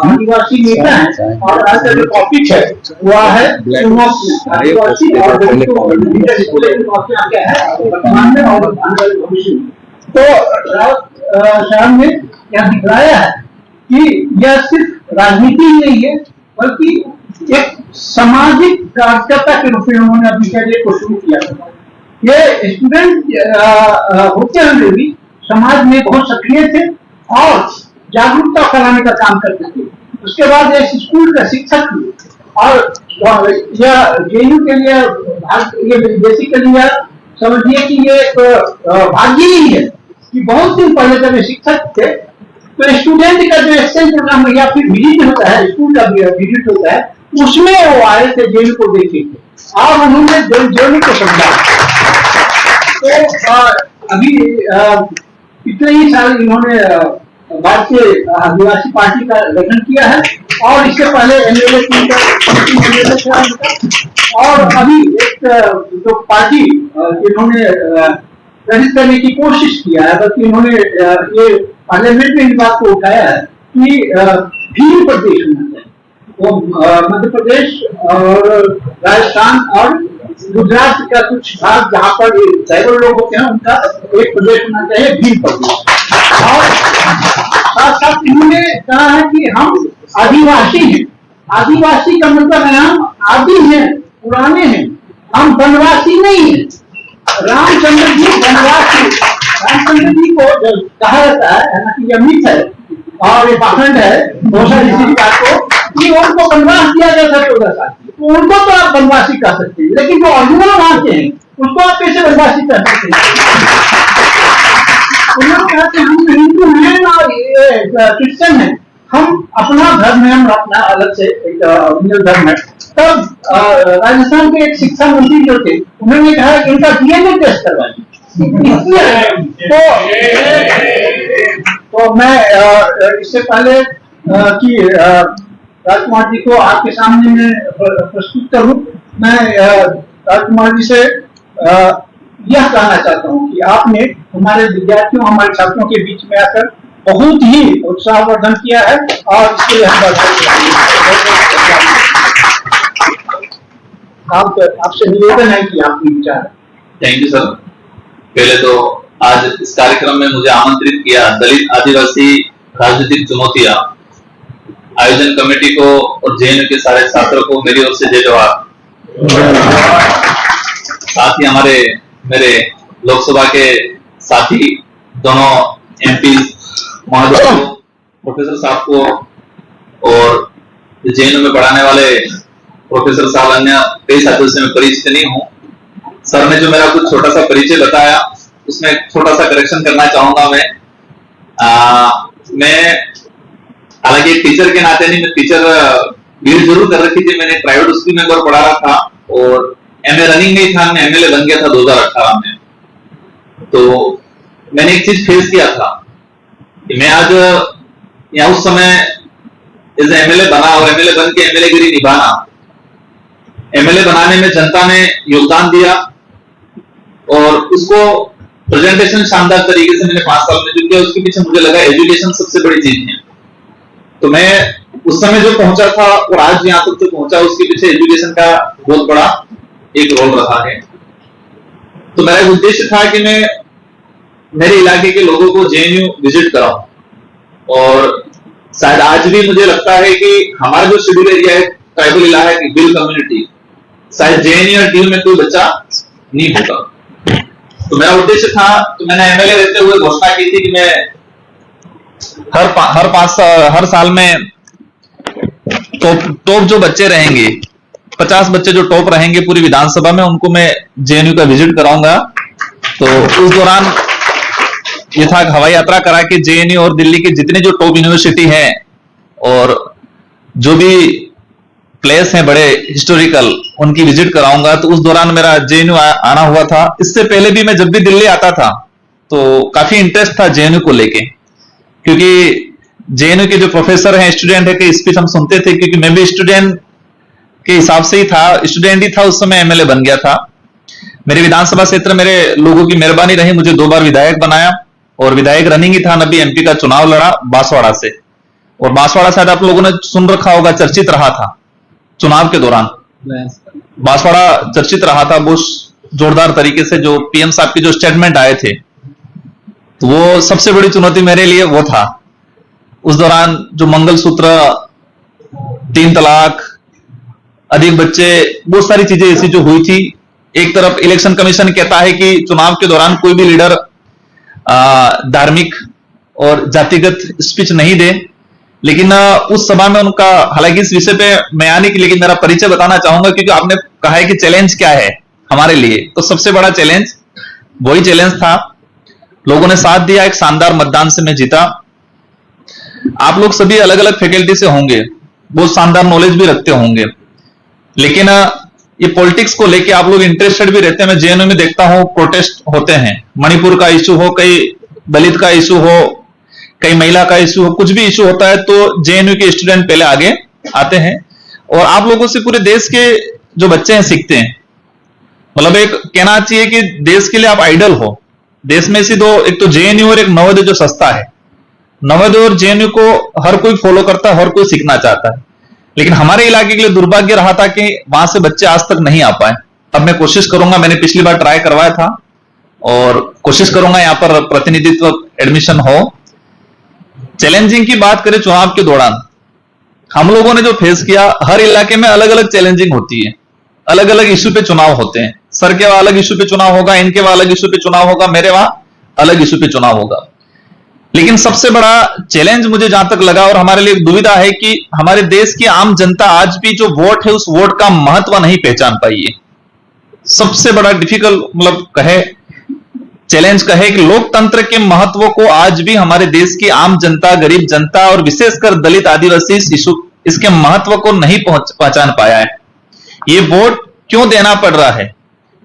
आदिवासी नेता है और आज का जो टॉपिक है वह है आदिवासी और वर्तमान में और आने वाले भविष्य में। तो साहब ने यह दिखलाया है कि यह सिर्फ राजनीति ही नहीं है बल्कि एक सामाजिक कार्यकर्ता के रूप में उन्होंने अपनी कैरियर को शुरू किया था। ये स्टूडेंट होते हुए भी समाज में बहुत सक्रिय थे और जागरूकता फैलाने का काम करते थे। उसके बाद ये स्कूल का शिक्षक थे और यह जेयू के लिए ये बेसिकली समझिए कि ये एक भाग्य ही है कि बहुत दिन पहले जब ये शिक्षक थे तो स्टूडेंट का जो एक्सचेंज प्रोग्राम या फिर विजिट होता है, स्कूल का विजिट होता है, उसमें वो आए थे जेयू को देखे थे और उन्होंने जेयू को समझा। तो अभी इतने ही साल इन्होंने भारतीय आदिवासी पार्टी का गठन किया है और इससे पहले एमएलए था और अभी एक जो पार्टी इन्होंने गठित करने की कोशिश किया है, बल्कि इन्होंने ये पार्लियामेंट में इस बात को उठाया है कि भील प्रदेश होना चाहिए। वो मध्य प्रदेश और राजस्थान और गुजरात का कुछ भाग जहाँ पर ट्राइबल लोग होते हैं उनका एक प्रदेश होना चाहिए, भील प्रदेश। और साथ साथ इन्होंने कहा है कि हम आदिवासी हैं। आदिवासी का मतलब है हम आदि हैं, पुराने हैं, हम वनवासी नहीं हैं। रामचंद्र जी वनवासी, रामचंद्र जी को कहा जाता है ना कि यह मिथ है और ये पाखंड है बहुत ऋषि को कि उनको वनवास दिया गया था 14 साल, तो उनको तो आप वनवासी कह सकते हैं, लेकिन जो ओरिजिनल वहां के हैं उसको आप कैसे वनवासी कह सकते हैं? उन्होंने कहा कि हम हिंदू हैं और क्रिश्चियन हैं, हम अपना धर्म है, हम अपना अलग से एक धर्म है। तब राजस्थान के एक शिक्षा मंत्री जो थे उन्होंने कहा कि इनका डीएनए टेस्ट करवाइए। तो मैं इससे पहले कि राजकुमार जी को आपके सामने में प्रस्तुत करूं, मैं राजकुमार जी से यह कहना चाहता हूं कि आपने हमारे विद्यार्थियों, हमारे छात्रों के बीच में आकर बहुत ही उत्साहवर्धन किया है और इसके लिए हम आपसे निवेदन है कि आप विचार। Thank you sir. पहले तो आज इस कार्यक्रम में मुझे आमंत्रित किया दलित आदिवासी राजनीतिक चुनौतियां आयोजन कमेटी को और जेएनयू के सारे छात्रों को मेरी ओर से जय जवाहर। साथ ही मेरे लोकसभा के साथी दोनों एमपी महोदय को, प्रोफेसर साहब को और जेएनयू में पढ़ाने वाले प्रोफेसर साहब, अन्य कई साथियों से मैं परिचित नहीं हूँ। सर ने जो मेरा कुछ छोटा सा परिचय बताया उसमें छोटा सा करेक्शन करना चाहूंगा मैं हालांकि टीचर के नाते नहीं, मैं टीचर बीएड जरूर कर रखी थी, मैंने प्राइवेट स्कूल में एक पढ़ा रहा था और एमए रनिंग में ही था, मैं एमएलए बन गया था 2018 में। तो मैंने एक चीज फेस किया था कि मैं आज यहाँ उस समय एज एमएलए बना और एमएलए बन के एमएलए गिरी निभाना, एमएलए बनाने में जनता ने योगदान दिया और उसको प्रेजेंटेशन शानदार तरीके से मैंने 5 साल में जो किया उसके पीछे मुझे लगा एजुकेशन सबसे बड़ी चीज है। तो मैं उस समय जो पहुंचा था और आज यहाँ तक जो पहुंचा उसके पीछे एजुकेशन का बहुत बड़ा एक रोल रहा है। तो मेरा उद्देश्य था कि मैं मेरे इलाके के लोगों को जेएनयू विजिट कराऊं और शायद आज भी मुझे लगता है कि हमारा जो शेड्यूल एरिया है ट्राइबल इलाका की बिल कम्युनिटी, शायद जेएनयू और डीयू में कोई बच्चा नहीं होगा। तो मेरा उद्देश्य था, तो मैंने एमएलए रहते हुए घोषणा की थी कि मैं हर साल में टॉप जो बच्चे रहेंगे, 50 बच्चे जो टॉप रहेंगे पूरी विधानसभा में, उनको मैं जेएनयू का विजिट कराऊंगा। तो उस दौरान ये था हवाई यात्रा करा के जेएनयू और दिल्ली के जितने जो टॉप यूनिवर्सिटी हैं और जो भी प्लेस हैं बड़े हिस्टोरिकल, उनकी विजिट कराऊंगा। तो उस दौरान मेरा जेएनयू आना हुआ था। इससे पहले भी मैं जब भी दिल्ली आता था तो काफी इंटरेस्ट था जेएनयू को लेके, क्योंकि जेएनयू के जो प्रोफेसर हैं, स्टूडेंट है के स्पीच हम सुनते थे, क्योंकि मैं भी स्टूडेंट के हिसाब से ही था, स्टूडेंट ही था उस समय, एमएलए बन गया था। मेरे विधानसभा क्षेत्र मेरे लोगों की मेहरबानी रही, मुझे 2 बार विधायक बनाया और विधायक रनिंग ही था, नबी एमपी का चुनाव लड़ा बांसवाड़ा से और बांसवाड़ा शायद आप लोगों ने सुन रखा होगा, चर्चित रहा था चुनाव के दौरान। बांसवाड़ा चर्चित रहा था बहुत जोरदार तरीके से, जो पीएम साहब के जो स्टेटमेंट आए थे, तो वो सबसे बड़ी चुनौती मेरे लिए वो था। उस दौरान जो मंगलसूत्र, 3 तलाक, अधिक बच्चे, बहुत सारी चीजें ऐसी जो हुई थी। एक तरफ इलेक्शन कमीशन कहता है कि चुनाव के दौरान कोई भी लीडर धार्मिक और जातिगत स्पीच नहीं दे, लेकिन उस सभा में उनका, हालांकि इस विषय पे मैं आने की, लेकिन मेरा परिचय बताना चाहूंगा, क्योंकि आपने कहा है कि चैलेंज क्या है हमारे लिए, तो सबसे बड़ा चैलेंज वही चैलेंज था। लोगों ने साथ दिया, एक शानदार मतदान से मैं जीता। आप लोग सभी अलग अलग फैकल्टी से होंगे, बहुत शानदार नॉलेज भी रखते होंगे, लेकिन ये पॉलिटिक्स को लेके आप लोग इंटरेस्टेड भी रहते हैं। मैं जेएनयू में देखता हूं प्रोटेस्ट होते हैं, मणिपुर का इशू हो, कई दलित का इशू हो, कई महिला का इशू हो, कुछ भी इशू होता है तो जेएनयू के स्टूडेंट पहले आगे आते हैं और आप लोगों से पूरे देश के जो बच्चे हैं सीखते हैं। मतलब एक कहना चाहिए कि देश के लिए आप आइडल हो। देश में ऐसी दो, एक तो जेएनयू और एक नवोदय जो संस्था है। नवोदय और जेएनयू को हर कोई फॉलो करता है, हर कोई सीखना चाहता है, लेकिन हमारे इलाके के लिए दुर्भाग्य रहा था कि वहां से बच्चे आज तक नहीं आ पाए। अब मैं कोशिश करूंगा, मैंने पिछली बार ट्राई करवाया था और कोशिश करूंगा यहां पर प्रतिनिधित्व एडमिशन हो। चैलेंजिंग की बात करें, चुनाव के दौरान हम लोगों ने जो फेस किया, हर इलाके में अलग अलग चैलेंजिंग होती है, अलग अलग इश्यू पे चुनाव होते हैं। सर के वहां अलग इश्यू पे चुनाव होगा, इनके वहां अलग इश्यू पे चुनाव होगा, मेरे वहां अलग इश्यू पे चुनाव होगा। लेकिन सबसे बड़ा चैलेंज मुझे जहां तक लगा, और हमारे लिए एक दुविधा है, कि हमारे देश की आम जनता आज भी जो वोट है उस वोट का महत्व नहीं पहचान पाई है। सबसे बड़ा डिफिकल्ट, मतलब कहे चैलेंज कहे कि लोकतंत्र के महत्व को आज भी हमारे देश की आम जनता, गरीब जनता और विशेषकर दलित आदिवासी इसके महत्व को नहीं पहचान पाया है। ये वोट क्यों देना पड़ रहा है,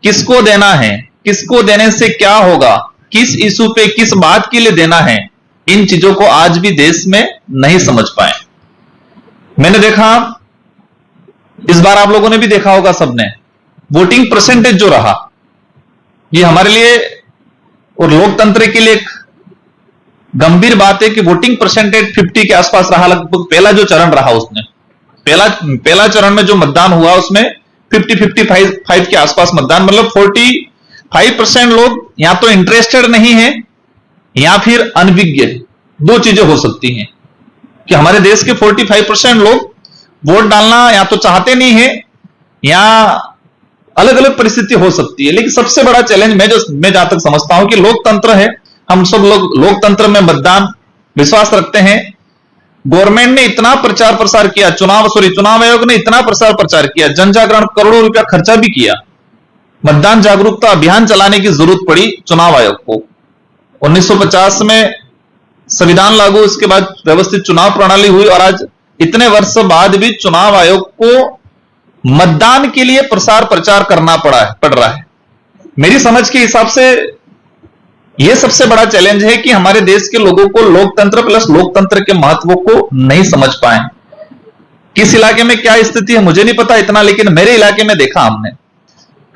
किसको देना है, किसको देने से क्या होगा, किस इशू पे किस बात के लिए देना है, इन चीजों को आज भी देश में नहीं समझ पाए। मैंने देखा, इस बार आप लोगों ने भी देखा होगा सबने, वोटिंग परसेंटेज जो रहा, ये हमारे लिए और लोकतंत्र के लिए एक गंभीर बात है कि वोटिंग परसेंटेज 50 के आसपास रहा। लगभग पहला जो चरण रहा, उसमें पहला चरण में जो मतदान हुआ उसमें 50-55 के आसपास मतदान, मतलब 45% लोग या तो इंटरेस्टेड नहीं है या फिर अनविज्ञ। दो चीजें हो सकती हैं कि हमारे देश के 45% लोग वोट डालना या तो चाहते नहीं है या अलग अलग परिस्थिति हो सकती है। लेकिन सबसे बड़ा चैलेंज मैं जहां तक समझता हूं कि लोकतंत्र है, हम सब लोग लोकतंत्र में मतदान विश्वास रखते हैं। गवर्नमेंट ने इतना प्रचार प्रसार किया, चुनाव आयोग ने इतना प्रचार प्रचार किया, जन जागरण करोड़ों रुपया खर्चा भी किया, मतदान जागरूकता अभियान चलाने की जरूरत पड़ी चुनाव आयोग को। 1950 में संविधान लागू, उसके बाद व्यवस्थित चुनाव प्रणाली हुई, और आज इतने वर्ष बाद भी चुनाव आयोग को मतदान के लिए प्रसार प्रचार करना पड़ रहा है। मेरी समझ के हिसाब से यह सबसे बड़ा चैलेंज है कि हमारे देश के लोगों को लोकतंत्र प्लस लोकतंत्र के महत्व को नहीं समझ पाए। किस इलाके में क्या स्थिति है मुझे नहीं पता इतना, लेकिन मेरे इलाके में देखा हमने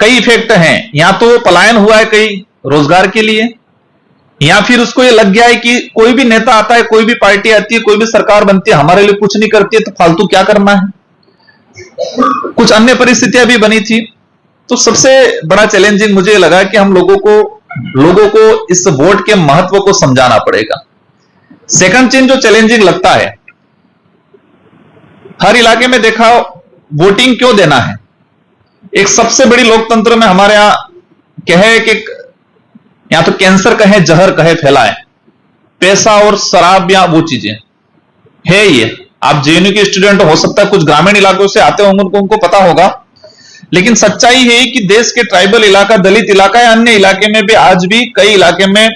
कई इफेक्ट हैं। या तो पलायन हुआ है कई रोजगार के लिए, या फिर उसको ये लग गया है कि कोई भी नेता आता है, कोई भी पार्टी आती है, कोई भी सरकार बनती है, हमारे लिए कुछ नहीं करती है तो फालतू क्या करना है। कुछ अन्य परिस्थितियां भी बनी थी। तो सबसे बड़ा चैलेंजिंग मुझे लगा कि हम लोगों को इस वोट के महत्व को समझाना पड़ेगा। सेकंड चीज जो चैलेंजिंग लगता है, हर इलाके में देखा वोटिंग क्यों देना है। एक सबसे बड़ी लोकतंत्र में हमारे यहां कहे कि या तो कैंसर कहे, जहर कहे फैलाए, पैसा और शराब या वो चीजें है। ये आप जेएनयू के स्टूडेंट हो सकता है कुछ ग्रामीण इलाकों से आते होंगे, उनको पता होगा, लेकिन सच्चाई है कि देश के ट्राइबल इलाका, दलित इलाका या अन्य इलाके में भी आज भी कई इलाके में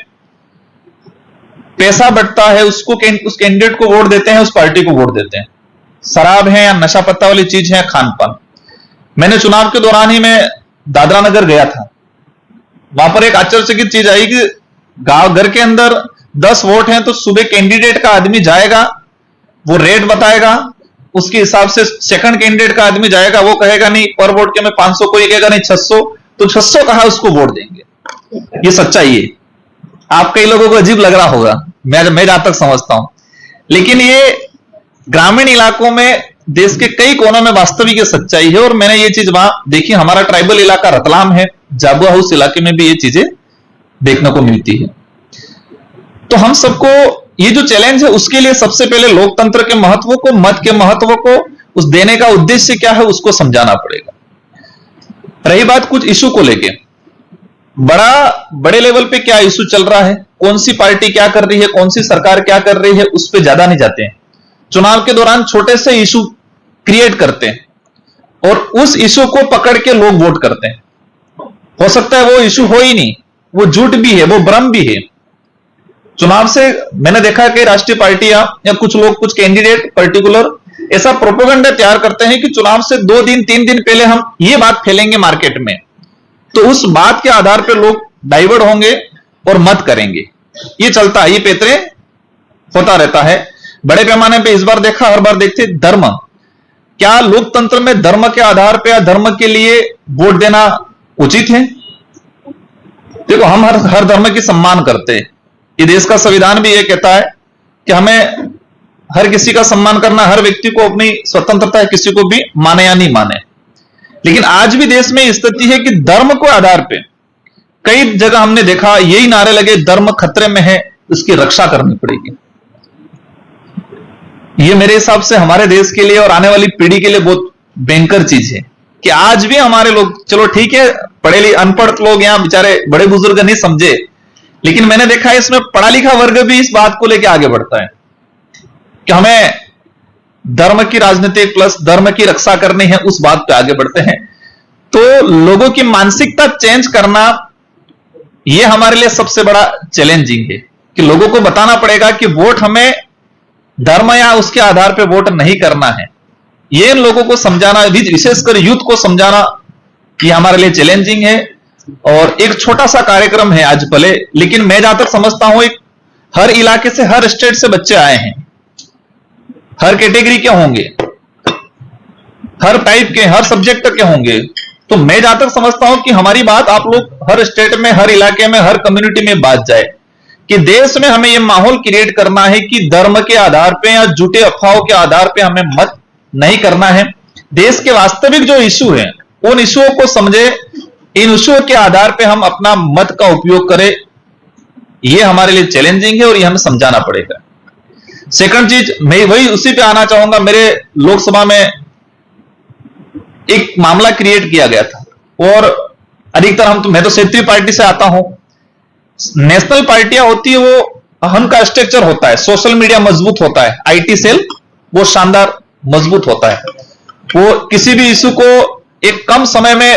पैसा बंटता है, उस कैंडिडेट को वोट देते हैं, उस पार्टी को वोट देते हैं। शराब है या नशा पत्ता वाली चीज है, खान पान। मैंने चुनाव के दौरान ही मैं दादरा नगर गया था, वहां पर एक आश्चर्यचकित चीज आई कि गांव घर के अंदर 10 वोट हैं तो सुबह कैंडिडेट का आदमी जाएगा, वो रेट बताएगा, उसके हिसाब से सेकंड कैंडिडेट का आदमी जाएगा, वो कहेगा नहीं पर वोट के मैं 500, कोई कहेगा नहीं 600, तो 600 कहा उसको वोट देंगे। ये सच्चाई है। आप कई लोगों को अजीब लग रहा होगा, मैं जहां तक समझता हूं, लेकिन ये ग्रामीण इलाकों में देश के कई कोनों में वास्तविक ये सच्चाई है, और मैंने ये चीज वहां देखी। हमारा ट्राइबल इलाका रतलाम है, जाबुआ हाउस इलाके में भी ये चीजें देखने को मिलती है। तो हम सबको ये जो चैलेंज है, उसके लिए सबसे पहले लोकतंत्र के महत्व को, मत के महत्व को, उस देने का उद्देश्य क्या है, उसको समझाना पड़ेगा। रही बात कुछ इशू को लेके, बड़े लेवल पे क्या इशू चल रहा है, कौन सी पार्टी क्या कर रही है, कौन सी सरकार क्या कर रही है, उस पर ज्यादा नहीं जाते हैं। चुनाव के दौरान छोटे से इशू क्रिएट करते हैं और उस इशू को पकड़ के लोग वोट करते हैं। हो सकता है वो इशू हो ही नहीं, वो झूठ भी है, वो भ्रम भी है। चुनाव से मैंने देखा कि राष्ट्रीय पार्टियां या कुछ लोग, कुछ कैंडिडेट पर्टिकुलर ऐसा प्रोपेगेंडा तैयार करते हैं कि चुनाव से 2 दिन 3 दिन पहले हम ये बात फैलेंगे मार्केट में, तो उस बात के आधार पर लोग डाइवर्ट होंगे और मत करेंगे। ये चलता है, ये पेतरे होता रहता है बड़े पैमाने पे। इस बार देखा, हर बार देखते धर्म, क्या लोकतंत्र में धर्म के आधार पर या धर्म के लिए वोट देना उचित है? देखो, हम हर धर्म की सम्मान करते हैं। ये देश का संविधान भी ये कहता है कि हमें हर किसी का सम्मान करना, हर व्यक्ति को अपनी स्वतंत्रता है, किसी को भी माने या नहीं माने। लेकिन आज भी देश में स्थिति है कि धर्म को आधार पे कई जगह हमने देखा यही नारे लगे, धर्म खतरे में है, उसकी रक्षा करनी पड़ेगी। ये मेरे हिसाब से हमारे देश के लिए और आने वाली पीढ़ी के लिए बहुत भयंकर चीज है कि आज भी हमारे लोग, चलो ठीक है, पढ़े अनपढ़ लोग यहां बेचारे बड़े बुजुर्ग नहीं समझे, लेकिन मैंने देखा है इसमें पढ़ा लिखा वर्ग भी इस बात को लेकर आगे बढ़ता है कि हमें धर्म की राजनीति प्लस धर्म की रक्षा करनी है, उस बात पे आगे बढ़ते हैं। तो लोगों की मानसिकता चेंज करना, यह हमारे लिए सबसे बड़ा चैलेंजिंग है कि लोगों को बताना पड़ेगा कि वोट हमें धर्म या उसके आधार पर वोट नहीं करना है। ये इन लोगों को समझाना, विशेषकर यूथ को समझाना, ये हमारे लिए चैलेंजिंग है। और एक छोटा सा कार्यक्रम है आज भले, लेकिन मैं जहां तक समझता हूं, एक हर इलाके से, हर स्टेट से बच्चे आए हैं, हर कैटेगरी के होंगे, हर टाइप के, हर सब्जेक्ट के होंगे। तो मैं जहां तक समझता हूं कि हमारी बात आप लोग हर स्टेट में, हर इलाके में, हर कम्युनिटी में बात जाए कि देश में हमें यह माहौल क्रिएट करना है कि धर्म के आधार पे या झूठे अफवाहों के आधार पे हमें मत नहीं करना है। देश के वास्तविक जो इशू है, उन इशुओं को समझे, इन इशुओं के आधार पे हम अपना मत का उपयोग करें। यह हमारे लिए चैलेंजिंग है और यह हमें समझाना पड़ेगा। सेकंड चीज, मैं वही उसी पे आना चाहूंगा। मेरे लोकसभा में एक मामला क्रिएट किया गया था और अधिकतर मैं तो क्षेत्रीय पार्टी से आता हूं। नेशनल पार्टियां होती है, वो उनका स्ट्रक्चर होता है, सोशल मीडिया मजबूत होता है, आईटी सेल वो शानदार मजबूत होता है, वो किसी भी इशू को एक कम समय में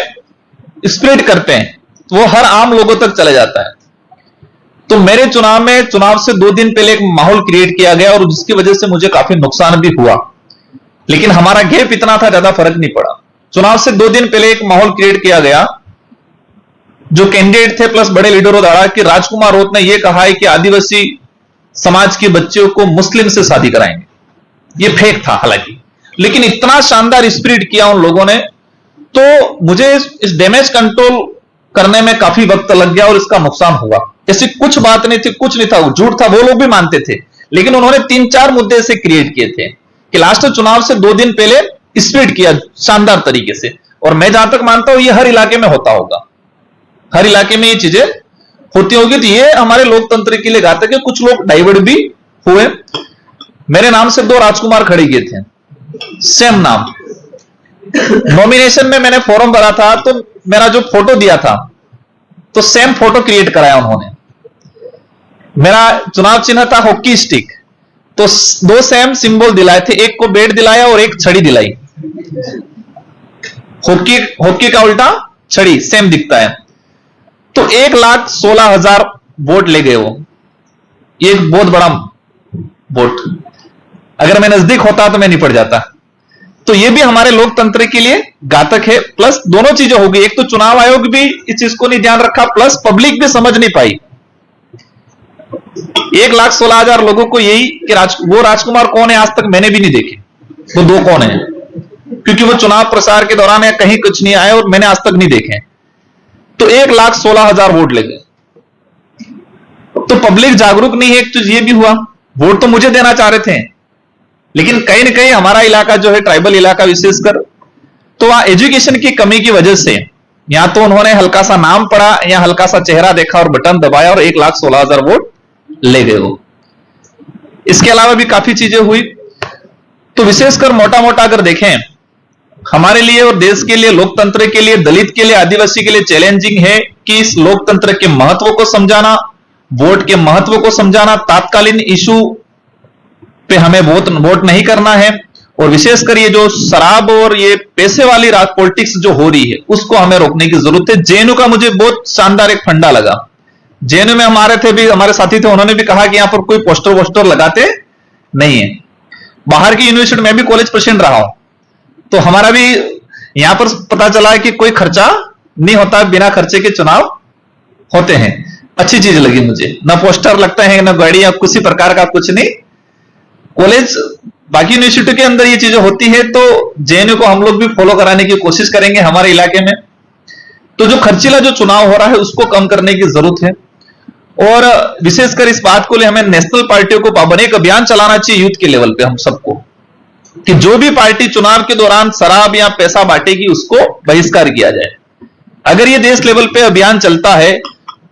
स्प्रेड करते हैं, वो हर आम लोगों तक चले जाता है। तो मेरे चुनाव से 2 दिन पहले एक माहौल क्रिएट किया गया और जिसकी वजह से मुझे काफी नुकसान भी हुआ, लेकिन हमारा गैप इतना था, ज्यादा फर्क नहीं पड़ा। चुनाव से 2 दिन पहले एक माहौल क्रिएट किया गया, जो कैंडिडेट थे प्लस बड़े लीडरों द्वारा, कि राजकुमार राउत ने यह कहा है कि आदिवासी समाज के बच्चों को मुस्लिम से शादी कराएंगे। यह फेक था हालांकि, लेकिन इतना शानदार स्पिरिट किया उन लोगों ने, तो मुझे इस डैमेज कंट्रोल करने में काफी वक्त लग गया और इसका नुकसान हुआ। ऐसी कुछ बात नहीं थी, कुछ नहीं था, झूठ था, वो लोग भी मानते थे, लेकिन उन्होंने 3-4 मुद्दे से क्रिएट किए थे कि लास्ट चुनाव से 2 दिन पहले स्प्लिट किया शानदार तरीके से। और मैं जहां तक मानता हूं ये हर इलाके में होता होगा, हर इलाके में ये चीजें होती होगी। तो ये हमारे लोकतंत्र के लिए घातक है। कुछ लोग डाइवर्ट भी हुए। मेरे नाम से 2 राजकुमार खड़े किए थे, सेम नाम। नॉमिनेशन में मैंने फॉर्म भरा था, तो मेरा जो फोटो दिया था, तो सेम फोटो क्रिएट कराया उन्होंने। मेरा चुनाव चिन्ह था हॉकी स्टिक, तो 2 सेम सिंबल दिलाए थे, एक को बेट दिलाया और एक छड़ी दिलाई। हॉकी का उल्टा छड़ी, सेम दिखता है। तो 1,16,000 वोट ले गए वो। ये एक बहुत बड़ा वोट, अगर मैं नजदीक होता तो मैं निपट जाता। तो ये भी हमारे लोकतंत्र के लिए घातक है। प्लस दोनों चीजें होगी, एक तो चुनाव आयोग भी इस चीज को नहीं ध्यान रखा, प्लस पब्लिक भी समझ नहीं पाई। 1,16,000 लोगों को यही कि वो राजकुमार कौन है, आज तक मैंने भी नहीं देखे वो 2 कौन है, क्योंकि वो चुनाव प्रचार के दौरान कहीं कुछ नहीं आए और मैंने आज तक नहीं देखे। तो 1,16,000 वोट ले गए। तो पब्लिक जागरूक नहीं है, एक तो ये भी हुआ। वोट तो मुझे देना चाह रहे थे, लेकिन कहीं ना कहीं हमारा इलाका जो है ट्राइबल इलाका विशेषकर, तो वहां एजुकेशन की कमी की वजह से या तो उन्होंने हल्का सा नाम पढ़ा या हल्का सा चेहरा देखा और बटन दबाया और 1,16,000 वोट ले गए वो। इसके अलावा भी काफी चीजें हुई। तो विशेषकर मोटा मोटा अगर देखें, हमारे लिए और देश के लिए, लोकतंत्र के लिए, दलित के लिए, आदिवासी के लिए चैलेंजिंग है कि इस लोकतंत्र के महत्व को समझाना, वोट के महत्व को समझाना, तात्कालीन इशू पे हमें वोट नहीं करना है, और विशेषकर ये जो शराब और ये पैसे वाली पॉलिटिक्स जो हो रही है उसको हमें रोकने की जरूरत है। जेएनयू का मुझे बहुत शानदार एक फंडा लगा। जेएनयू में हमारे साथी थे, उन्होंने भी कहा कि यहां पर कोई पोस्टर वोस्टर लगाते नहीं है। बाहर की यूनिवर्सिटी में भी कॉलेज प्रेसिडेंट रहा हूं, तो हमारा भी यहां पर पता चला है कि कोई खर्चा नहीं होता, बिना खर्चे के चुनाव होते हैं। अच्छी चीज लगी मुझे, ना पोस्टर लगता है ना गाड़ी या किसी प्रकार का कुछ नहीं। कॉलेज बाकी यूनिवर्सिटी के अंदर ये चीजें होती है, तो जेएनयू को हम लोग भी फॉलो कराने की कोशिश करेंगे हमारे इलाके में। तो जो खर्चीला जो चुनाव हो रहा है उसको कम करने की जरूरत है, और विशेषकर इस बात को लिए हमें नेशनल पार्टियों को पाबंद एक अभियान चलाना चाहिए यूथ के लेवल पे हम सबको, कि जो भी पार्टी चुनाव के दौरान शराब या पैसा बांटेगी उसको बहिष्कार किया जाए। अगर ये देश लेवल पे अभियान चलता है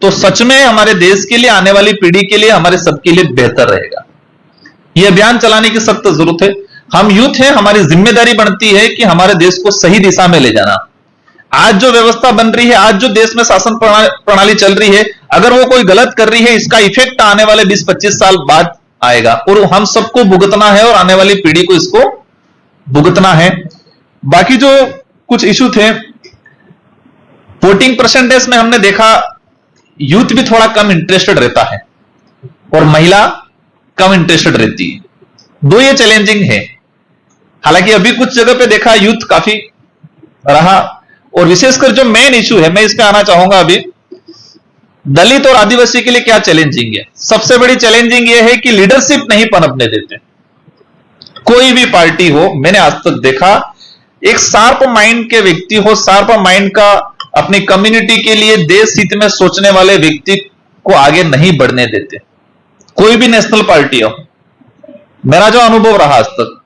तो सच में हमारे देश के लिए, आने वाली पीढ़ी के लिए, हमारे सबके लिए बेहतर रहेगा। ये अभियान चलाने की सख्त जरूरत है। हम यूथ हैं, हमारी जिम्मेदारी बनती है कि हमारे देश को सही दिशा में ले जाना। आज जो व्यवस्था बन रही है, आज जो देश में शासन प्रणाली चल रही है, अगर वो कोई गलत कर रही है, इसका इफेक्ट आने वाले 20-25 साल बाद आएगा और हम सबको भुगतना है और आने वाली पीढ़ी को इसको भुगतना है। बाकी जो कुछ इशू थे, वोटिंग परसेंटेज में हमने देखा यूथ भी थोड़ा कम इंटरेस्टेड रहता है और महिला कम इंटरेस्टेड रहती है। दो ये चैलेंजिंग है। हालांकि अभी कुछ जगह पे देखा यूथ काफी रहा, और विशेषकर जो मेन इशू है, मैं इस पे आना चाहूंगा अभी, दलित और आदिवासी के लिए क्या चैलेंजिंग है। सबसे बड़ी चैलेंजिंग यह है कि लीडरशिप नहीं पनपने देते। कोई भी पार्टी हो, मैंने आज तक देखा एक शार्प माइंड के व्यक्ति हो, शार्प माइंड का अपनी कम्युनिटी के लिए देश हित में सोचने वाले व्यक्ति को आगे नहीं बढ़ने देते। कोई भी नेशनल पार्टी हो, मेरा जो अनुभव रहा आज तक,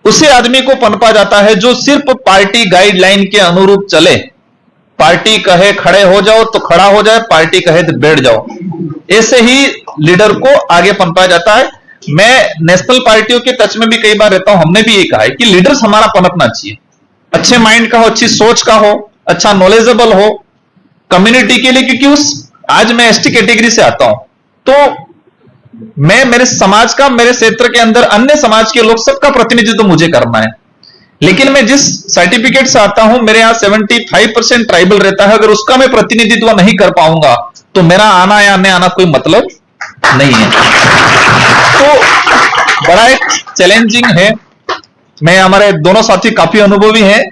उसे आदमी को पनपा जाता है जो सिर्फ पार्टी गाइडलाइन के अनुरूप चले। पार्टी कहे खड़े हो जाओ तो खड़ा हो जाए, पार्टी कहे तो बैठ जाओ। ऐसे ही लीडर को आगे पनपाया जाता है। मैं नेशनल पार्टियों के टच में भी कई बार रहता हूं, हमने भी ये कहा है कि लीडर्स हमारा पनपना चाहिए, अच्छे माइंड का हो, अच्छी सोच का हो, अच्छा नॉलेजेबल हो कम्युनिटी के लिए। क्योंकि आज मैं एसटी कैटेगरी से आता हूं, तो मैं मेरे समाज का, मेरे क्षेत्र के अंदर अन्य समाज के लोग सबका प्रतिनिधित्व मुझे करना है। लेकिन मैं जिस सर्टिफिकेट से आता हूं, मेरे यहां 75% ट्राइबल रहता है। अगर उसका मैं प्रतिनिधित्व नहीं कर पाऊंगा तो मेरा आना या नहीं आना कोई मतलब नहीं है। तो बड़ा एक चैलेंजिंग है। मैं, हमारे दोनों साथी काफी अनुभवी हैं,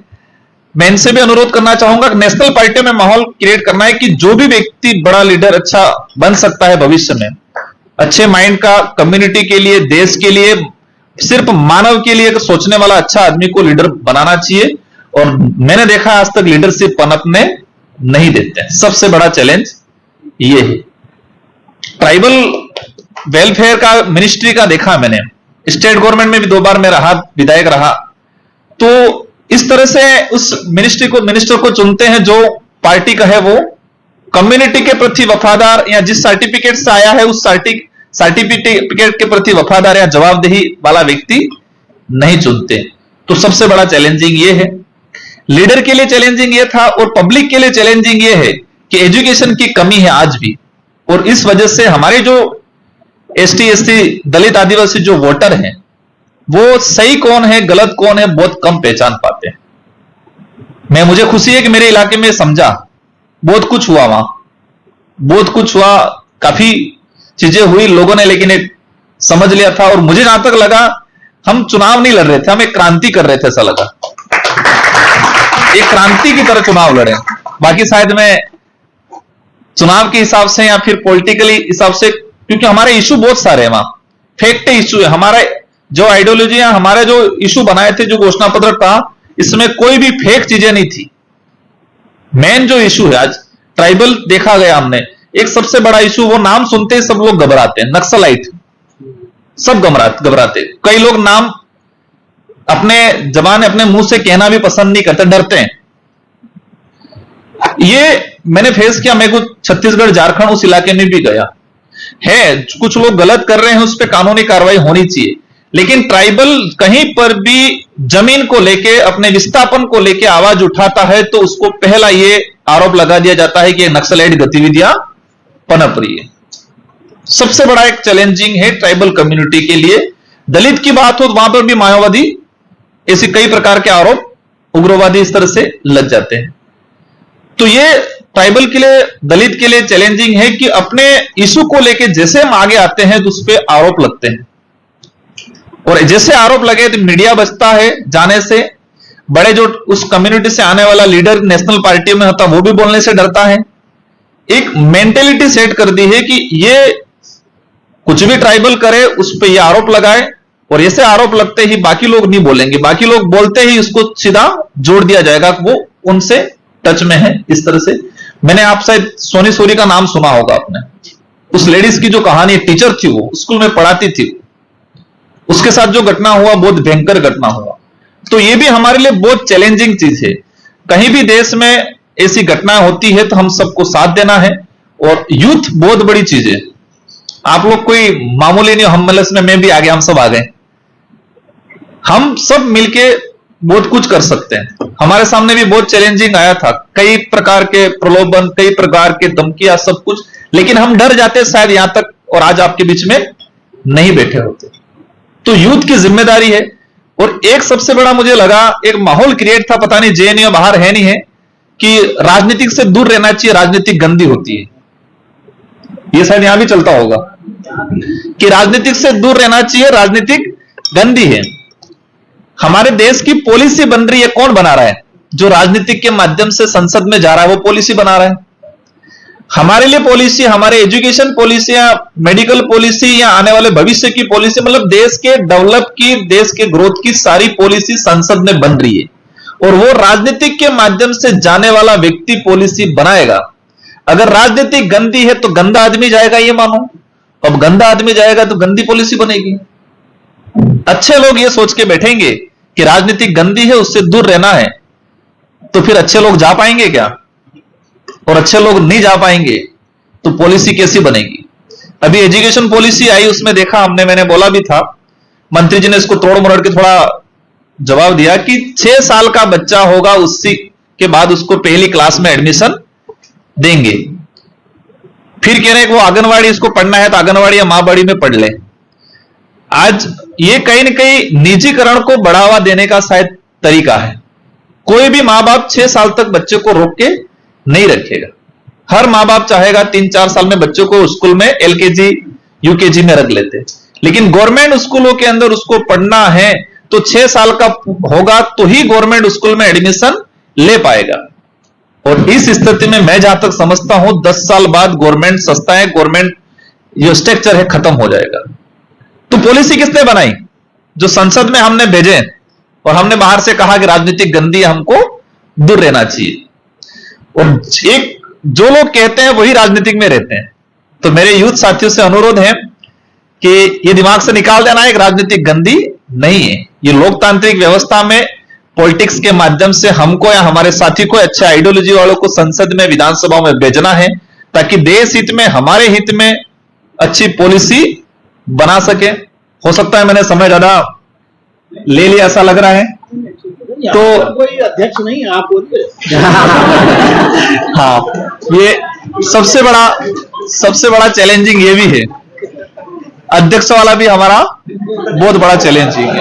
मैं इनसे भी अनुरोध करना चाहूंगा कि नेशनल पार्टी में माहौल क्रिएट करना है कि जो भी व्यक्ति बड़ा लीडर अच्छा बन सकता है भविष्य में, अच्छे माइंड का, कम्युनिटी के लिए, देश के लिए, सिर्फ मानव के लिए सोचने वाला अच्छा आदमी को लीडर बनाना चाहिए। और मैंने देखा आज तक लीडरशिप पनपने नहीं देते। सबसे बड़ा चैलेंज ये है। ट्राइबल वेलफेयर का, मिनिस्ट्री का देखा मैंने, स्टेट गवर्नमेंट में भी 2 बार मैं रहा, विधायक रहा। तो इस तरह से उस मिनिस्टर को चुनते हैं जो पार्टी का है, वो कम्युनिटी के प्रति वफादार, या जिस सर्टिफिकेट से आया है उस सर्टिफिकेट के प्रति वफादार या जवाबदेही वाला व्यक्ति नहीं चुनते। तो सबसे बड़ा चैलेंजिंग ये है। लीडर के लिए चैलेंजिंग ये था, और पब्लिक के लिए चैलेंजिंग ये है कि एजुकेशन की कमी है आज भी, और इस वजह से हमारे जो एसटी, एससी, दलित, आदिवासी जो वोटर हैं, वो सही कौन है गलत कौन है बहुत कम पहचान पाते हैं। मुझे खुशी है कि मेरे इलाके में समझा, बहुत कुछ हुआ वहां, बहुत कुछ हुआ, काफी चीजें हुई लोगों ने, लेकिन एक समझ लिया था। और मुझे जहां तक लगा, हम चुनाव नहीं लड़ रहे थे, हम एक क्रांति कर रहे थे, ऐसा लगा, एक क्रांति की तरह चुनाव लड़े। बाकी शायद मैं चुनाव के हिसाब से या फिर पॉलिटिकली हिसाब से, क्योंकि हमारे इशू बहुत सारे हैं वहां, फैक्ट इशू है। हमारे जो आइडियोलॉजी है, हमारे जो इशू बनाए थे, जो घोषणा पत्र था, इसमें कोई भी फेक चीजें नहीं थी। मेन जो इशू है आज ट्राइबल देखा गया हमने, एक सबसे बड़ा इशू, वो नाम सुनते ही सब लोग घबराते हैं, नक्सलाइट। सब घबराते। कई लोग नाम अपने जबान अपने मुंह से कहना भी पसंद नहीं करते, डरते हैं। ये मैंने फेस किया। मैं कुछ छत्तीसगढ़ झारखंड उस इलाके में भी गया है। कुछ लोग गलत कर रहे हैं, उस पर कानूनी कार्रवाई होनी चाहिए, लेकिन ट्राइबल कहीं पर भी जमीन को लेके अपने विस्थापन को लेके आवाज उठाता है तो उसको पहला ये आरोप लगा दिया जाता है कि नक्सलाइट गतिविधियां पनप रही है। सबसे बड़ा एक चैलेंजिंग है ट्राइबल कम्युनिटी के लिए। दलित की बात हो तो वहां पर भी माओवादी ऐसे कई प्रकार के आरोप, उग्रवादी इस तरह से लग जाते हैं। तो ये ट्राइबल के लिए, दलित के लिए चैलेंजिंग है कि अपने इशू को लेके जैसे हम आगे आते हैं तो उस पर आरोप लगते हैं, और जैसे आरोप लगे तो मीडिया बचता है जाने से। बड़े जो उस कम्युनिटी से आने वाला लीडर नेशनल पार्टी में होता वो भी बोलने से डरता है। एक मेंटेलिटी सेट कर दी है कि ये कुछ भी ट्राइबल करे उस पर ये आरोप लगाए, और ऐसे आरोप लगते ही बाकी लोग नहीं बोलेंगे, बाकी लोग बोलते ही उसको सीधा जोड़ दिया जाएगा कि वो उनसे टच में है। इस तरह से मैंने आप शायद सोनी सोरी का नाम सुना होगा आपने। उस लेडीज की जो कहानी, टीचर थी, वो स्कूल में पढ़ाती थी, उसके साथ जो घटना हुआ बहुत भयंकर घटना हुआ। तो ये भी हमारे लिए बहुत चैलेंजिंग चीज है। कहीं भी देश में ऐसी घटना होती है तो हम सबको साथ देना है, और यूथ बहुत बड़ी चीज है। आप लोग कोई मामूली नहीं, हम मलस में मैं भी आ गया, हम सब आ गए। हम सब मिलके बहुत कुछ कर सकते हैं। हमारे सामने भी बहुत चैलेंजिंग आया था, कई प्रकार के प्रलोभन, कई प्रकार के धमकियां, सब कुछ, लेकिन हम डर जाते शायद यहां तक, और आज आपके बीच में नहीं बैठे होते। तो यूथ की जिम्मेदारी है। और एक सबसे बड़ा मुझे लगा एक माहौल क्रिएट था, पता नहीं जेएनयू बाहर है नहीं है, कि राजनीतिक से दूर रहना चाहिए, राजनीतिक गंदी होती है। ये शायद यहां भी चलता होगा कि राजनीतिक से दूर रहना चाहिए, राजनीतिक गंदी है। हमारे देश की पॉलिसी बन रही है, कौन बना रहा है? जो राजनीतिक के माध्यम से संसद में जा रहा है वो पॉलिसी बना रहा है। हमारे लिए पॉलिसी, हमारे एजुकेशन पॉलिसी या मेडिकल पॉलिसी या आने वाले भविष्य की पॉलिसी, मतलब देश के डेवलप की, देश के ग्रोथ की सारी पॉलिसी संसद में बन रही है, और वो राजनीतिक के माध्यम से जाने वाला व्यक्ति पॉलिसी बनाएगा। अगर राजनीति गंदी है तो गंदा आदमी जाएगा, ये मानो। अब गंदा आदमी जाएगा तो गंदी पॉलिसी बनेगी। अच्छे लोग ये सोच के बैठेंगे कि राजनीति गंदी है, उससे दूर रहना है, तो फिर अच्छे लोग जा पाएंगे क्या? और अच्छे लोग नहीं जा पाएंगे तो पॉलिसी कैसी बनेगी? अभी एजुकेशन पॉलिसी आई, उसमें देखा हमने, मैंने बोला भी था, मंत्री जी ने इसको तोड़ मरोड़ के थोड़ा जवाब दिया कि 6 साल का बच्चा होगा, उसी के बाद उसको पहली क्लास में एडमिशन देंगे। फिर कह रहे हैं कि वो आंगनवाड़ी, इसको पढ़ना है तो आंगनवाड़ी या मां बाड़ी में पढ़ ले। आज ये कहीं ना कहीं निजीकरण को बढ़ावा देने का शायद तरीका है। कोई भी मां बाप 6 साल तक बच्चे को रोक के नहीं रखेगा। हर मां बाप चाहेगा 3-4 साल में बच्चों को स्कूल में एलकेजी यूकेजी में रख लेते, लेकिन गवर्नमेंट स्कूलों के अंदर उसको पढ़ना है तो 6 साल का होगा तो ही गवर्नमेंट स्कूल में एडमिशन ले पाएगा। और इस स्थिति में मैं जहां तक समझता हूं 10 साल बाद गवर्नमेंट संस्थाएं, गवर्नमेंट जो स्ट्रक्चर है खत्म हो जाएगा। तो पॉलिसी किसने बनाई? जो संसद में हमने भेजे, और हमने बाहर से कहा कि राजनीतिक गंदी है, हमको दूर रहना चाहिए। और एक जो लोग कहते हैं वही राजनीतिक में रहते हैं। तो मेरे यूथ साथियों से अनुरोध है कि ये दिमाग से निकाल देना है कि राजनीतिक गंदी नहीं है। ये लोकतांत्रिक व्यवस्था में पॉलिटिक्स के माध्यम से हमको या हमारे साथी को, अच्छे आइडियोलॉजी वालों को संसद में, विधानसभा में भेजना है, ताकि देश हित में, हमारे हित में अच्छी पॉलिसी बना सके। हो सकता है मैंने समय ज्यादा ले लिया ऐसा लग रहा है, तो कोई अध्यक्ष नहीं है, आप बोलिए। हाँ, ये सबसे बड़ा चैलेंजिंग ये भी है, अध्यक्ष वाला भी हमारा बहुत बड़ा चैलेंजिंग है।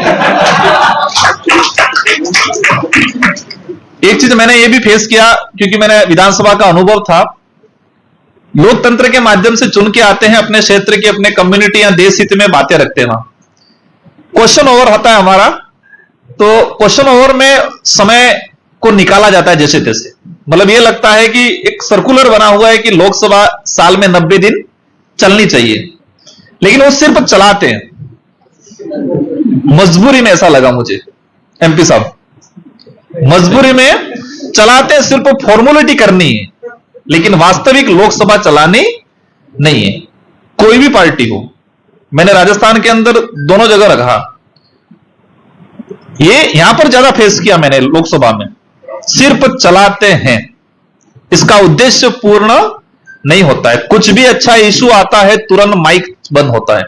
एक चीज मैंने ये भी फेस किया, क्योंकि मैंने विधानसभा का अनुभव था। लोकतंत्र के माध्यम से चुन के आते हैं, अपने क्षेत्र की, अपने कम्युनिटी या देश हित में बातें रखते हैं। क्वेश्चन ओवर होता है हमारा, तो क्वेश्चन ओवर में समय को निकाला जाता है जैसे तैसे। मतलब ये लगता है कि एक सर्कुलर बना हुआ है कि लोकसभा साल में 90 दिन चलनी चाहिए, लेकिन वो सिर्फ चलाते हैं मजबूरी में। ऐसा लगा मुझे एमपी साहब, मजबूरी में चलाते हैं, सिर्फ फॉर्मेलिटी करनी है, लेकिन वास्तविक लोकसभा चलानी नहीं है। कोई भी पार्टी हो, मैंने राजस्थान के अंदर दोनों जगह रखा, ये यहां पर ज्यादा फेस किया मैंने लोकसभा में, सिर्फ चलाते हैं, इसका उद्देश्य पूर्ण नहीं होता है। कुछ भी अच्छा इशू आता है तुरंत माइक बंद होता है,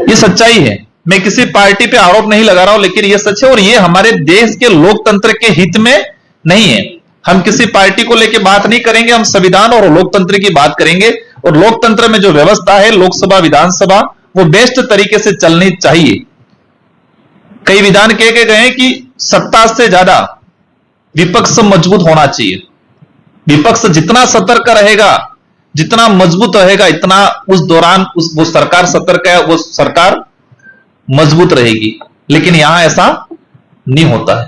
ये सच्चाई है। मैं किसी पार्टी पे आरोप नहीं लगा रहा हूं, लेकिन यह सच है और ये हमारे देश के लोकतंत्र के हित में नहीं है। हम किसी पार्टी को लेकर बात नहीं करेंगे, हम संविधान और लोकतंत्र की बात करेंगे। और लोकतंत्र में जो व्यवस्था है, लोकसभा विधानसभा, वो बेस्ट तरीके से चलनी चाहिए। कई विधान कह के गए कि सत्ता से ज्यादा विपक्ष मजबूत होना चाहिए। विपक्ष जितना सतर्क रहेगा, जितना मजबूत रहेगा, इतना उस दौरान वो सरकार सतर्क है, वो सरकार मजबूत रहेगी। लेकिन यहां ऐसा नहीं होता है।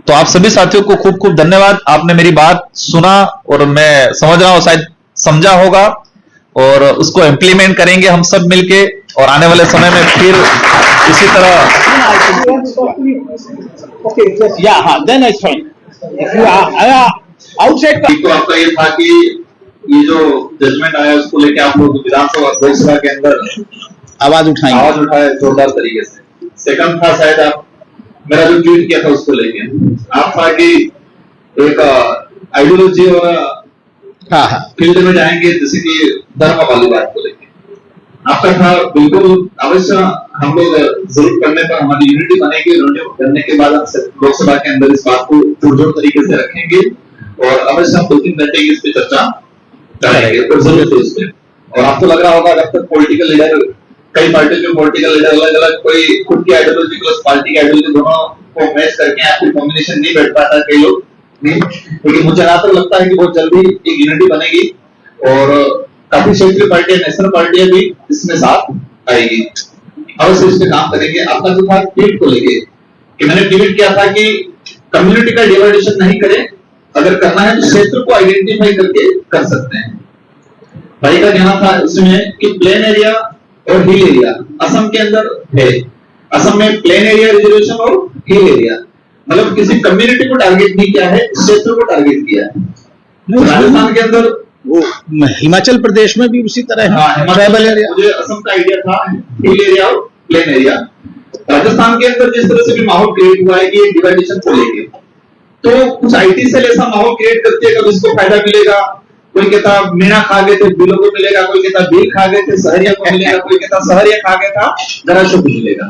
तो आप सभी साथियों को खूब खूब धन्यवाद, आपने मेरी बात सुना और मैं समझ रहा हूं शायद समझा होगा, और उसको इम्प्लीमेंट करेंगे हम सब मिलके, और आने वाले समय में फिर इसी तरह। then it's fine. If you are outside. तो आपका ये था कि ये जो जजमेंट आया उसको लेके आप लोग विधानसभा लोकसभा के अंदर आवाज उठाए जोरदार तरीके से। सेकंड था शायद आप मेरा जो ट्वीट किया था उसको लेके आप था कि एक आइडियोलॉजी और फील्ड में जाएंगे, जैसे कि धर्म वाली बात को लेके आपका था बिल्कुल अवश्य हम लोग जरूर करने पर हमारी यूनिटी बनेगी। यूनिटी करने के बाद हम लोकसभा के अंदर इस बात को पुरजोर तरीके से रखेंगे और अवश्य हम 2-3 घंटे की इस पे चर्चा करेंगे और जरूर है इस पे। और आपको लग रहा होगा जब तक पॉलिटिकल लीडर, कई पार्टियों के पॉलिटिकल लीडर अलग अलग कोई खुद की आइडियोलॉजी को पार्टी की आइडियोलॉजी दोनों को मैच करके आपकी कॉम्बिनेशन नहीं बैठ पाता कई लोग नहीं, लेकिन मुझे जहां तक लगता है कि बहुत जल्दी एक यूनिटी बनेगी और काफी क्षेत्रीय पार्टियां, नेशनल पार्टियां भी इसमें साथ आएगी। अवश्य इस पे काम करेंगे। आपका जो था ट्वीट को लेके कि मैंने ट्वीट किया था कि कम्युनिटी का डिवाइडेशन नहीं करें, अगर करना है तो क्षेत्र को आइडेंटिफाई करके कर सकते हैं। भाई का कहना था उसमें कि प्लेन एरिया और हिल एरिया असम के अंदर है। असम में प्लेन एरिया रिजर्वेशन और हिल एरिया, मतलब किसी कम्युनिटी को टारगेट नहीं किया है, क्षेत्र को टारगेट किया है। राजस्थान के अंदर वो हिमाचल प्रदेश में भी उसी तरह है। ट्राइबल एरिया, मुझे असम का आइडिया था हिल एरिया और प्लेन एरिया। राजस्थान के अंदर जिस तरह से भी माहौल क्रिएट हुआ है कि डिवाइडेशन को लेके, तो कुछ आईटी सेल ऐसा माहौल क्रिएट करती है कब इसको फायदा मिलेगा। कोई कहता मीणा खा गए थे बिलों को मिलेगा, कोई कहता भील खा गए थे सहरिया को मिलेगा, कोई कहता सहरिया खा गया था गराशों को मिलेगा।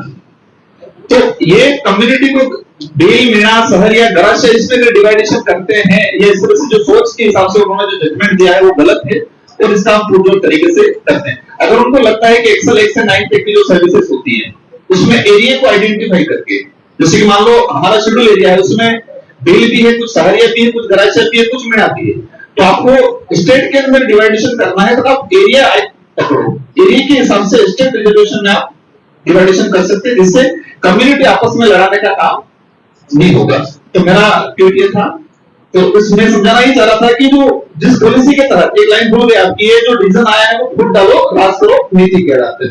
तो ये कम्युनिटी को भील, मीणा, सहरिया, गराशा इसमें जो डिवाइडेशन करते हैं, ये इस तरह से जो सोच के हिसाब से उन्होंने जो जजमेंट दिया है वो गलत है और इसका हम पूर्ण तरीके से करते हैं। अगर उनको लगता है कि एक्सेल 1 से 9 तक की जो सर्विसेज होती है उसमें एरिया को आइडेंटिफाई करके, जैसे कि मान लो हमारा शेड्यूल एरिया है, उसमें भील भी है, कुछ सहरिया भी है, कुछ गराशा भी है, कुछ मीणा भी है, तो आपको स्टेट के अंदर डिवाइडेशन करना है तो आप एरिया पकड़ो, एरिया के हिसाब से स्टेट रिजर्वेशन में आप डिवाइडेशन कर सकते हैं, जिससे कम्युनिटी आपस में लड़ाने का काम नहीं होगा। तो मेरा ट्वीट ये था, तो इसमें समझाना ही चाह रहा था कि जो जिस पॉलिसी के तहत एक लाइन भूल गया आपकी, ये जो डिसीजन आया है वो खुद डालो राज करो नीति कह रहा है,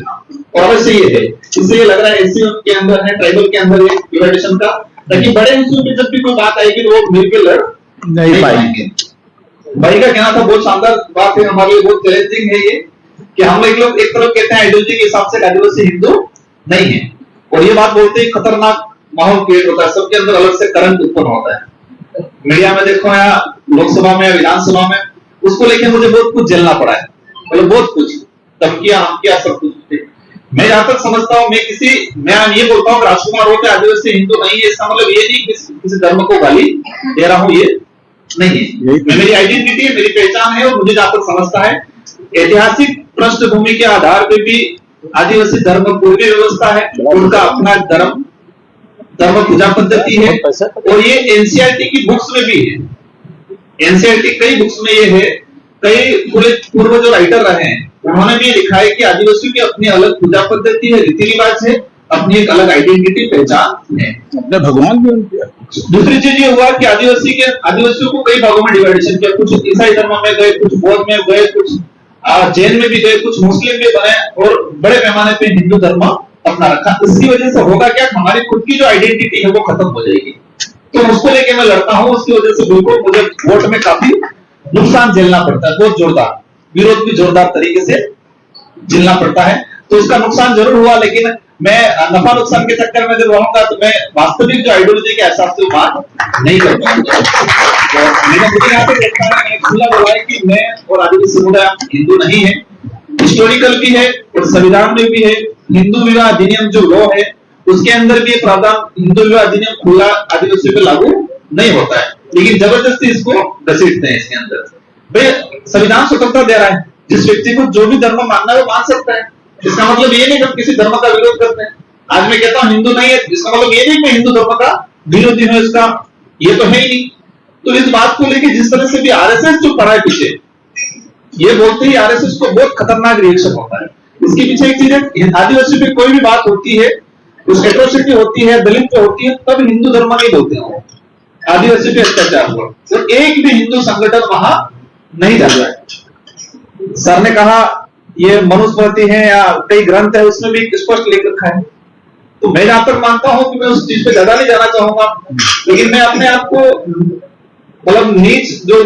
और अवश्य ये है। इसलिए लग रहा है एससी के अंदर है, ट्राइबल के अंदर एक डिवाइडेशन का, ताकि बड़े इश्यू पे जब भी कोई बात आएगी तो वो मिलकर लड़ नहीं पाएंगे। भाई का कहना था बहुत शानदार बात है, हमारे लिए बहुत चैलेंजिंग है ये कि हम लोग एक तरफ कहते हैं आइडियोलॉजी के हिसाब से आदिवासी हिंदू नहीं है, और ये बात बोलते ही खतरनाक माहौल क्रिएट होता है, सबके अंदर अलग से करंट उत्पन्न होता है। मीडिया में देखो या लोकसभा में, विधानसभा में, उसको लेके मुझे बहुत कुछ झेलना पड़ा है, मतलब बहुत कुछ धमकियां, हमकियां, सब कुछ। मैं जहां तक समझता हूं, मैं ये बोलता हूँ राजकुमार होते आदिवासी हिंदू नहीं है, इसका मतलब ये नहीं किसी धर्म को गाली दे रहा हूं, ये नहीं है। मेरी आइडेंटिटी है, मेरी पहचान है, और मुझे जहां तक समझता है ऐतिहासिक पृष्ठभूमि के आधार पर भी आदिवासी धर्म पूर्वी व्यवस्था है, उनका अपना धर्म पूजा पद्धति है, और ये एनसीईआरटी की बुक्स में भी है। एनसीईआरटी कई बुक्स में ये है, कई पूर्व जो राइटर रहे हैं उन्होंने भी लिखा है कि आदिवासियों की अपनी अलग पूजा पद्धति है, रीति रिवाज है, अपनी एक अलग आइडेंटिटी पहचान है, अपने भगवान भी उनके। दूसरी चीज ये हुआ कि आदिवासियों को कई भागों में डिवाइडेशन किया, कुछ ईसाई धर्म में गए, कुछ बौद्ध में गए, कुछ जैन में भी गए, कुछ मुस्लिम भी बने, और बड़े पैमाने पे हिंदू धर्म अपना रखा। इसकी वजह से होगा क्या, हमारी खुद की जो आइडेंटिटी है वो खत्म हो जाएगी। तो उसको लेके मैं लड़ता हूं, उसकी वजह से बिल्कुल मुझे वोट में काफी नुकसान झेलना पड़ता है, बहुत जोरदार विरोध भी जोरदार तरीके से झेलना पड़ता है। तो उसका नुकसान जरूर हुआ, लेकिन मैं नफा नुकसान के चक्कर में जब रहूंगा तो मैं वास्तविक जो आइडियोलॉजी के एहसास से बात नहीं कर पाऊंगा। तो मैंने मुझे यहाँ पे देखा है, मैंने खुला बोला है कि मैं और आदिवासी समुदाय हिंदू नहीं है, हिस्टोरिकल भी है और संविधान में भी है। हिंदू विवाह अधिनियम जो लॉ है उसके अंदर भी प्रावधान हिंदू विवाह अधिनियम खुला आदिवासी पे लागू नहीं होता है, लेकिन जबरदस्ती इसको घसीटते हैं इसके अंदर। भाई संविधान स्वतंत्रता दे रहा है, जिस व्यक्ति को जो भी धर्म मानना है वो मान सकता है। इसका मतलब ये नहीं कि हम किसी धर्म का विरोध करते हैं। आज मैं कहता हूं हिंदू नहीं है, इसका मतलब ये नहीं कि हिंदू धर्म का विरोधी हूं, इसका ये तो है ही नहीं। तो इस बात को लेकर जिस तरह से भी आरएसएस जो पड़ा है पीछे, ये बोलते ही आरएसएस को बहुत खतरनाक रिएक्शन होता है। इसके पीछे एक चीज है, आदिवासी पे कोई भी बात होती है, कुछ एट्रोसिटी होती है, दलित पे होती है, तब हिंदू धर्म नहीं बोलते हैं। आदिवासी पे अत्याचार हुआ तो एक भी हिंदू संगठन वहां नहीं जाता है। सर ने कहा ये मनुस्मृति है या कई ग्रंथ है, उसमें भी स्पष्ट लिख रखा है। तो मैं जहां तक मानता हूं कि मैं उस चीज पे ज्यादा नहीं जाना चाहूंगा, लेकिन मैं अपने आप को मतलब नीच जो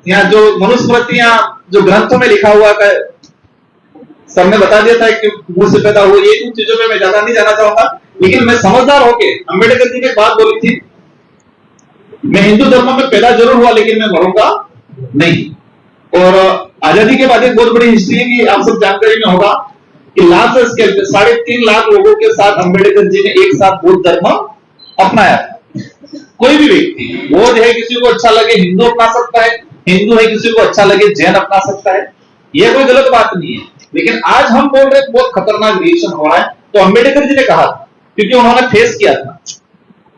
या जो मनुस्मृति या जो ग्रंथों में लिखा हुआ है, सर ने बता दिया था कि मुंह से पैदा हुआ, ये इन चीजों में मैं ज्यादा नहीं जाना चाहूंगा। लेकिन मैं समझदार होके, अम्बेडकर जी ने एक बात बोली थी, मैं हिंदू धर्म में पैदा जरूर हुआ लेकिन मैं मरूंगा नहीं। और आजादी के बाद एक बहुत बड़ी हिस्ट्री है कि आप सब जानकारी में होगा कि लार्ज स्केल पे 3.5 लाख लोगों के साथ अम्बेडकर जी ने एक साथ बौद्ध धर्म अपनाया। कोई भी व्यक्ति बौद्ध है, किसी को अच्छा लगे हिंदू अपना सकता है, हिंदू है किसी को अच्छा लगे जैन अपना सकता है, यह कोई गलत बात नहीं है। लेकिन आज हम बोल रहे हैं बहुत खतरनाक रिएक्शन हो रहा है। तो अम्बेडकर जी ने कहा, क्योंकि उन्होंने फेस किया था,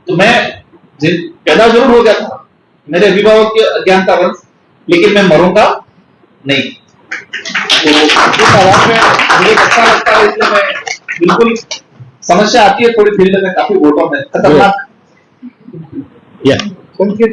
तो मैं पैदा जरूर हो गया था, मेरे अभिभावक की अज्ञानता वंश, लेकिन मैं मरूंगा नहीं। तो इस आवाज में मुझे अच्छा लगता है, इसलिए मैं बिल्कुल समस्या आती है थोड़ी फील्ड में, काफी वोटों में खतरनाक। संकेत